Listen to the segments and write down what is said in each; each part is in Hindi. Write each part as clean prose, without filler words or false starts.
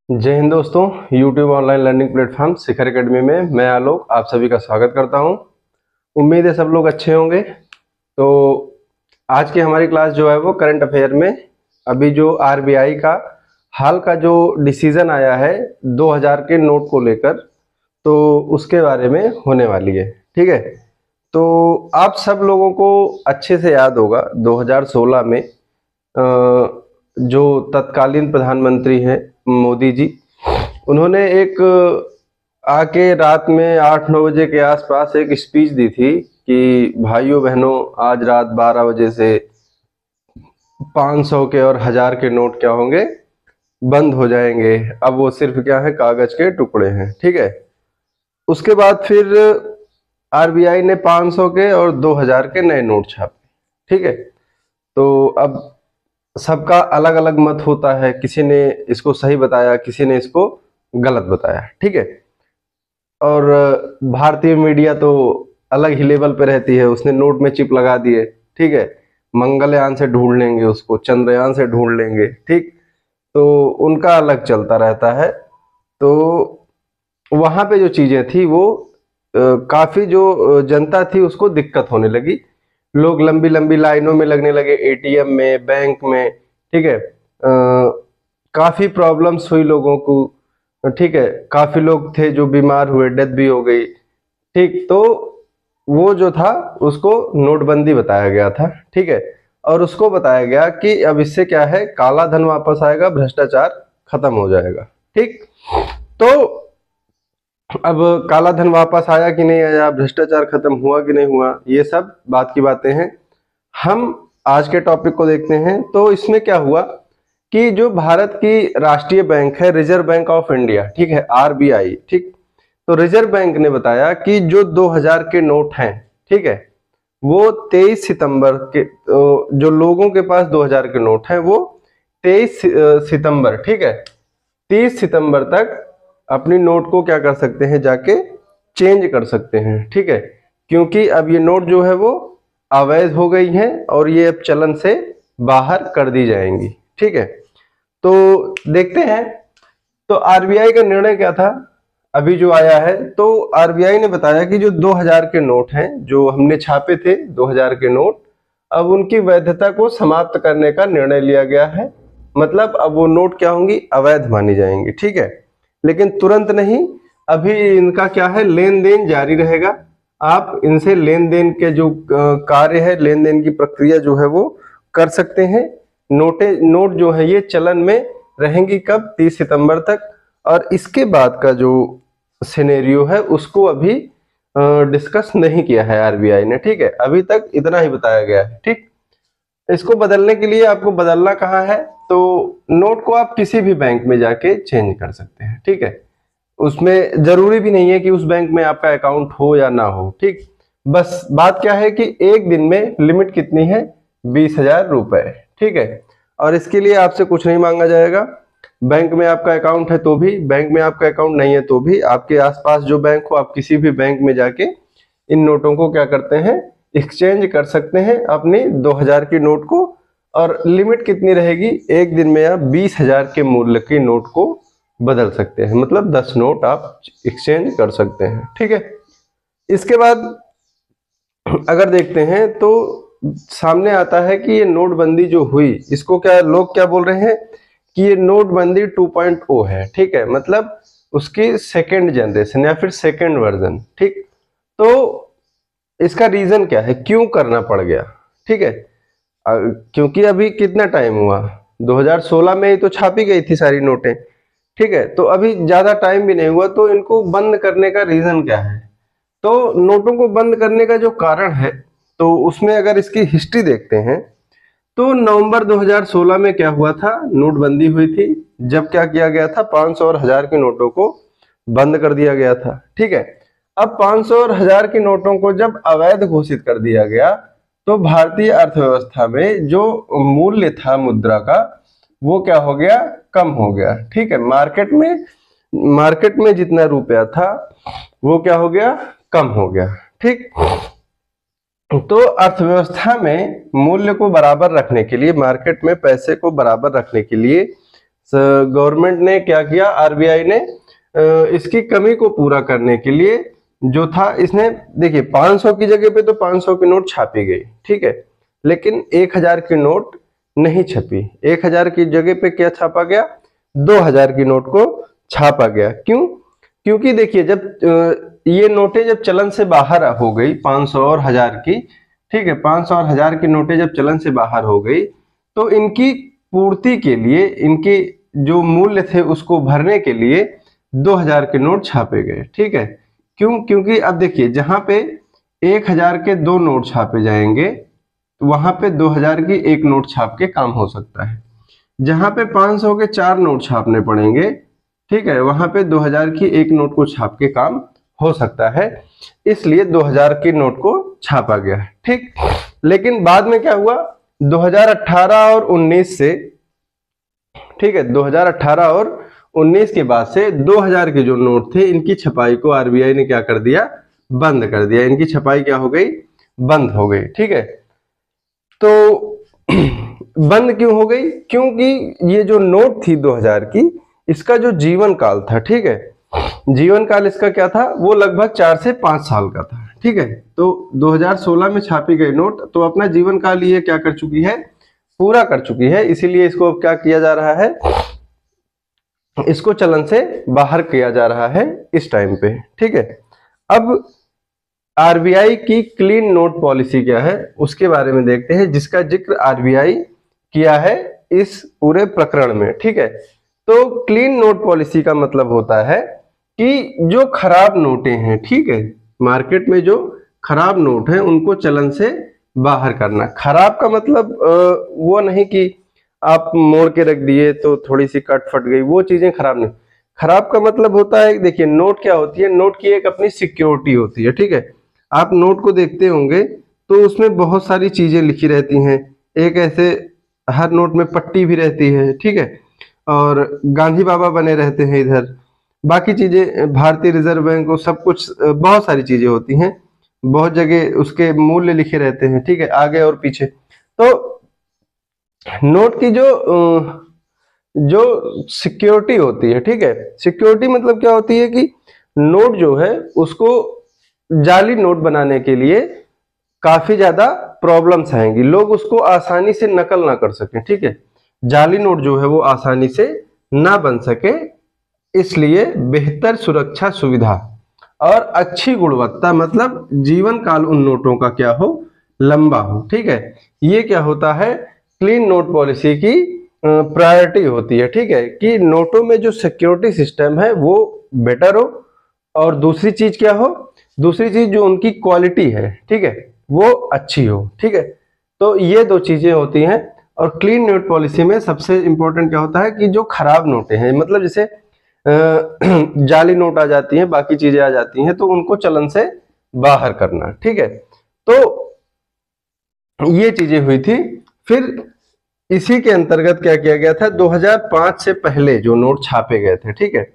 जय हिंद दोस्तों। YouTube ऑनलाइन लर्निंग प्लेटफॉर्म शिखर एकेडमी में मैं आलोक आप सभी का स्वागत करता हूं। उम्मीद है सब लोग अच्छे होंगे। तो आज की हमारी क्लास जो है वो करंट अफेयर में अभी जो आरबीआई का हाल का जो डिसीजन आया है 2000 के नोट को लेकर, तो उसके बारे में होने वाली है। ठीक है, तो आप सब लोगों को अच्छे से याद होगा 2016 में जो तत्कालीन प्रधानमंत्री हैं मोदी जी, उन्होंने एक आके रात में 8-9 बजे के आसपास एक स्पीच दी थी कि भाइयों बहनों आज रात 12 बजे से 500 के और 1000 के नोट क्या होंगे, बंद हो जाएंगे। अब वो सिर्फ क्या है, कागज के टुकड़े हैं। ठीक है, उसके बाद फिर आरबीआई ने 500 के और 2000 के नए नोट छापे। ठीक है, तो अब सबका अलग अलग मत होता है, किसी ने इसको सही बताया, किसी ने इसको गलत बताया। ठीक है, और भारतीय मीडिया तो अलग ही लेवल पे रहती है, उसने नोट में चिप लगा दिए। ठीक है, मंगलयान से ढूंढ लेंगे उसको, चंद्रयान से ढूंढ लेंगे। ठीक, तो उनका अलग चलता रहता है। तो वहां पे जो चीजें थी वो काफी जो जनता थी उसको दिक्कत होने लगी। लोग लंबी लंबी लाइनों में लगने लगे, एटीएम में, बैंक में। ठीक है, काफी प्रॉब्लम्स हुई लोगों को। ठीक है, काफी लोग थे जो बीमार हुए, डेथ भी हो गई। ठीक, तो वो जो था उसको नोटबंदी बताया गया था। ठीक है, और उसको बताया गया कि अब इससे क्या है, काला धन वापस आएगा, भ्रष्टाचार खत्म हो जाएगा। ठीक, तो अब काला धन वापस आया कि नहीं आया, भ्रष्टाचार खत्म हुआ कि नहीं हुआ, ये सब बात की बातें हैं। हम आज के टॉपिक को देखते हैं। तो इसमें क्या हुआ कि जो भारत की राष्ट्रीय बैंक है, रिजर्व बैंक ऑफ इंडिया, ठीक है, आरबीआई। ठीक, तो रिजर्व बैंक ने बताया कि जो 2000 के नोट हैं, ठीक है, वो 23 सितंबर के, जो लोगों के पास 2000 के नोट हैं वो 23 सितंबर, ठीक है, 30 सितंबर तक अपनी नोट को क्या कर सकते हैं, जाके चेंज कर सकते हैं। ठीक है, क्योंकि अब ये नोट जो है वो अवैध हो गई हैं और ये अब चलन से बाहर कर दी जाएंगी। ठीक है, तो देखते हैं तो आरबीआई का निर्णय क्या था अभी जो आया है। तो आरबीआई ने बताया कि जो 2000 के नोट हैं, जो हमने छापे थे 2000 के नोट, अब उनकी वैधता को समाप्त करने का निर्णय लिया गया है। मतलब अब वो नोट क्या होंगी, अवैध मानी जाएंगी। ठीक है, लेकिन तुरंत नहीं, अभी इनका क्या है, लेन देन जारी रहेगा। आप इनसे लेन देन के जो कार्य है, लेन देन की प्रक्रिया जो है वो कर सकते हैं। नोट जो है ये चलन में रहेंगी कब, 30 सितंबर तक। और इसके बाद का जो सिनेरियो है उसको अभी डिस्कस नहीं किया है आरबीआई ने। ठीक है, अभी तक इतना ही बताया गया है। ठीक, इसको बदलने के लिए आपको बदलना कहाँ है, तो नोट को आप किसी भी बैंक में जाके चेंज कर सकते हैं। ठीक है, उसमें जरूरी भी नहीं है कि उस बैंक में आपका अकाउंट हो या ना हो। ठीक, बस बात क्या है कि एक दिन में लिमिट कितनी है, 20,000 रुपए। ठीक है, और इसके लिए आपसे कुछ नहीं मांगा जाएगा। बैंक में आपका अकाउंट है तो भी, बैंक में आपका अकाउंट नहीं है तो भी, आपके आसपास जो बैंक हो आप किसी भी बैंक में जाके इन नोटों को क्या करते हैं, एक्सचेंज कर सकते हैं अपनी 2000 की नोट को। और लिमिट कितनी रहेगी, एक दिन में आप 20,000 के मूल्य की नोट को बदल सकते हैं, मतलब 10 नोट आप एक्सचेंज कर सकते हैं। ठीक है, इसके बाद अगर देखते हैं तो सामने आता है कि ये नोटबंदी जो हुई, इसको क्या लोग क्या बोल रहे हैं कि ये नोटबंदी 2.0 है। ठीक है, मतलब उसकी सेकेंड जनरेशन या फिर सेकेंड वर्जन। ठीक, तो इसका रीजन क्या है, क्यों करना पड़ गया। ठीक है, क्योंकि अभी कितना टाइम हुआ, 2016 में ही तो छापी गई थी सारी नोटें। ठीक है, तो अभी ज्यादा टाइम भी नहीं हुआ, तो इनको बंद करने का रीजन क्या है। तो नोटों को बंद करने का जो कारण है, तो उसमें अगर इसकी हिस्ट्री देखते हैं तो नवंबर 2016 में क्या हुआ था, नोटबंदी हुई थी। जब क्या किया गया था, 500 और 1000 की नोटों को बंद कर दिया गया था। ठीक है, अब 500 और 1000 की नोटों को जब अवैध घोषित कर दिया गया तो भारतीय अर्थव्यवस्था में जो मूल्य था मुद्रा का वो क्या हो गया, कम हो गया। ठीक है, मार्केट में जितना रुपया था वो क्या हो गया, कम हो गया। ठीक, तो अर्थव्यवस्था में मूल्य को बराबर रखने के लिए, मार्केट में पैसे को बराबर रखने के लिए गवर्नमेंट ने क्या किया, आरबीआई ने इसकी कमी को पूरा करने के लिए जो था, इसने देखिए 500 की जगह पे तो 500 की नोट छापी गई, ठीक है, लेकिन 1000 की नोट नहीं छपी। 1000 की जगह पे क्या छापा गया, 2000 की नोट को छापा गया। क्यों? क्योंकि देखिए जब ये नोटें जब चलन से बाहर हो गई 500 और 1000 की, ठीक है, 500 और 1000 की नोटें जब चलन से बाहर हो गई तो इनकी पूर्ति के लिए, इनके जो मूल्य थे उसको भरने के लिए 2000 के नोट छापे गए, ठीक है। क्यों? क्योंकि अब देखिए जहां पे 1000 के 2 नोट छापे जाएंगे तो वहां पे 2000 की 1 नोट छाप के काम हो सकता है। जहां पे 500 के 4 नोट छापने पड़ेंगे, ठीक है, वहां पे 2000 की 1 नोट को छाप के काम हो सकता है, इसलिए 2000 की नोट को छापा गया, ठीक। लेकिन बाद में क्या हुआ, 2018 और 19 से, ठीक है, 2018 और 19 के बाद से 2000 के जो नोट थे इनकी छपाई को आरबीआई ने क्या कर दिया, बंद कर दिया। इनकी छपाई क्या हो गई, बंद हो गई, ठीक है। तो बंद क्यों हो गई? क्योंकि ये जो नोट थी 2000 की, इसका जो जीवन काल था, ठीक है, जीवन काल इसका क्या था, वो लगभग 4 से 5 साल का था, ठीक है। तो 2016 में छापी गई नोट तो अपना जीवन काल ये क्या कर चुकी है, पूरा कर चुकी है, इसीलिए इसको क्या किया जा रहा है, इसको चलन से बाहर किया जा रहा है इस टाइम पे, ठीक है। अब आरबीआई की क्लीन नोट पॉलिसी क्या है उसके बारे में देखते हैं, जिसका जिक्र आरबीआई किया है इस पूरे प्रकरण में, ठीक है। तो क्लीन नोट पॉलिसी का मतलब होता है कि जो खराब नोटें हैं, ठीक है, मार्केट में जो खराब नोट है उनको चलन से बाहर करना। खराब का मतलब वो नहीं कि आप मोड़ के रख दिए तो थोड़ी सी कट फट गई, वो चीजें खराब नहीं। खराब का मतलब होता है, देखिए नोट क्या होती है, नोट की एक अपनी सिक्योरिटी होती है, ठीक है। आप नोट को देखते होंगे तो उसमें बहुत सारी चीजें लिखी रहती हैं। एक ऐसे हर नोट में पट्टी भी रहती है, ठीक है, और गांधी बाबा बने रहते हैं इधर, बाकी चीजें भारतीय रिजर्व बैंक को सब कुछ, बहुत सारी चीजें होती हैं, बहुत जगह उसके मूल्य लिखे रहते हैं, ठीक है, आगे और पीछे। तो नोट की जो सिक्योरिटी होती है, ठीक है, सिक्योरिटी मतलब क्या होती है कि नोट जो है उसको जाली नोट बनाने के लिए काफी ज्यादा प्रॉब्लम्स आएंगी, लोग उसको आसानी से नकल ना कर सकें, ठीक है, जाली नोट जो है वो आसानी से ना बन सके, इसलिए बेहतर सुरक्षा सुविधा और अच्छी गुणवत्ता, मतलब जीवन काल उन नोटों का क्या हो, लंबा हो, ठीक है। ये क्या होता है, क्लीन नोट पॉलिसी की प्रायोरिटी होती है, ठीक है, कि नोटों में जो सिक्योरिटी सिस्टम है वो बेटर हो, और दूसरी चीज क्या हो, दूसरी चीज जो उनकी क्वालिटी है, ठीक है, वो अच्छी हो, ठीक है। तो ये 2 चीजें होती हैं। और क्लीन नोट पॉलिसी में सबसे इंपॉर्टेंट क्या होता है कि जो खराब नोटें हैं, मतलब जैसे जाली नोट आ जाती हैं, बाकी चीजें आ जाती हैं, तो उनको चलन से बाहर करना, ठीक है। तो ये चीजें हुई थी। फिर इसी के अंतर्गत क्या किया गया था, 2005 से पहले जो नोट छापे गए थे, ठीक है,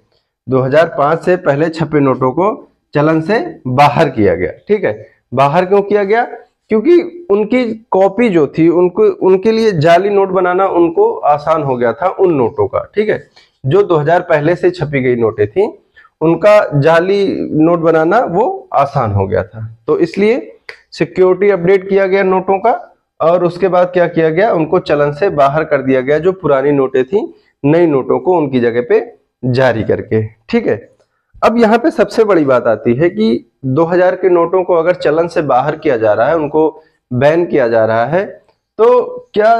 2005 से पहले छपे नोटों को चलन से बाहर किया गया, ठीक है। बाहर क्यों किया गया? क्योंकि उनकी कॉपी जो थी, उनको, उनके लिए जाली नोट बनाना उनको आसान हो गया था उन नोटों का, ठीक है। जो 2000 पहले से छपी गई नोटें थी उनका जाली नोट बनाना वो आसान हो गया था, तो इसलिए सिक्योरिटी अपडेट किया गया नोटों का, और उसके बाद क्या किया गया, उनको चलन से बाहर कर दिया गया, जो पुरानी नोटें थी नई नोटों को उनकी जगह पे जारी करके, ठीक है। अब यहाँ पे सबसे बड़ी बात आती है कि 2000 के नोटों को अगर चलन से बाहर किया जा रहा है, उनको बैन किया जा रहा है, तो क्या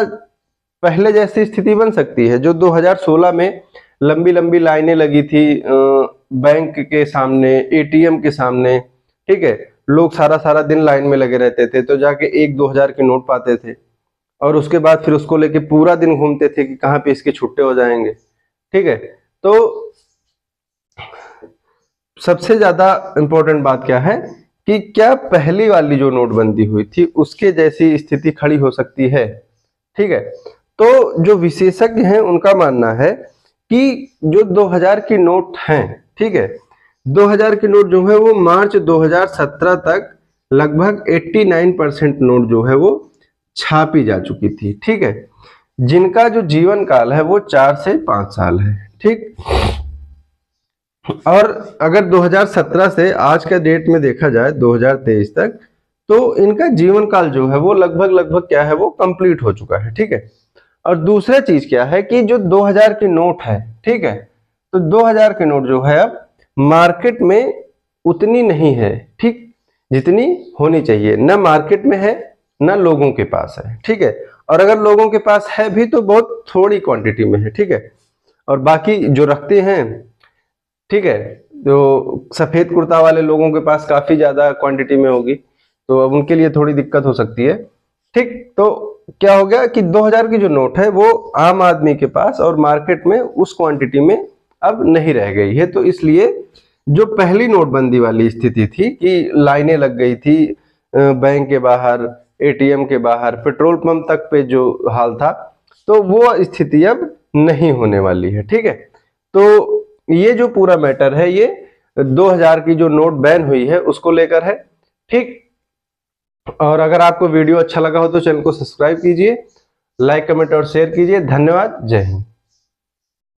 पहले जैसी स्थिति बन सकती है जो 2016 में लंबी लंबी लाइनें लगी थी बैंक के सामने, एटीएम के सामने, ठीक है, लोग सारा सारा दिन लाइन में लगे रहते थे, तो जाके 1-2 हजार के नोट पाते थे, और उसके बाद फिर उसको लेके पूरा दिन घूमते थे कि कहाँ पे इसके छुट्टे हो जाएंगे, ठीक है। तो सबसे ज्यादा इंपॉर्टेंट बात क्या है कि क्या पहली वाली जो नोटबंदी हुई थी उसके जैसी स्थिति खड़ी हो सकती है, ठीक है। तो जो विशेषज्ञ हैं उनका मानना है कि जो 2000 की नोट हैं, ठीक है, 2000 की नोट जो है वो मार्च 2017 तक लगभग 89% नोट जो है वो छापी जा चुकी थी, ठीक है। जिनका जो जीवन काल है वो 4 से 5 साल है। ठीक, और अगर 2017 से आज के डेट में देखा जाए 2023 तक, तो इनका जीवन काल जो है वो लगभग क्या है, वो कंप्लीट हो चुका है। ठीक है, और दूसरा चीज क्या है कि जो 2000 की नोट है, ठीक है, तो 2000 की नोट जो है अब मार्केट में उतनी नहीं है, ठीक, जितनी होनी चाहिए, ना मार्केट में है ना लोगों के पास है। ठीक है, और अगर लोगों के पास है भी तो बहुत थोड़ी क्वांटिटी में है। ठीक है, और बाकी जो रखते हैं, ठीक है, जो सफेद कुर्ता वाले लोगों के पास काफी ज्यादा क्वांटिटी में होगी, तो अब उनके लिए थोड़ी दिक्कत हो सकती है। ठीक, तो क्या हो गया कि 2000 की जो नोट है वो आम आदमी के पास और मार्केट में उस क्वांटिटी में अब नहीं रह गई है। तो इसलिए जो पहली नोटबंदी वाली स्थिति थी कि लाइनें लग गई थी बैंक के बाहर, एटीएम के बाहर, पेट्रोल पंप तक पे जो हाल था, तो वो स्थिति अब नहीं होने वाली है। ठीक है, तो ये जो पूरा मैटर है ये 2000 की जो नोट बैन हुई है उसको लेकर है। ठीक, और अगर आपको वीडियो अच्छा लगा हो तो चैनल को सब्सक्राइब कीजिए, लाइक कमेंट और शेयर कीजिए। धन्यवाद, जय हिंद।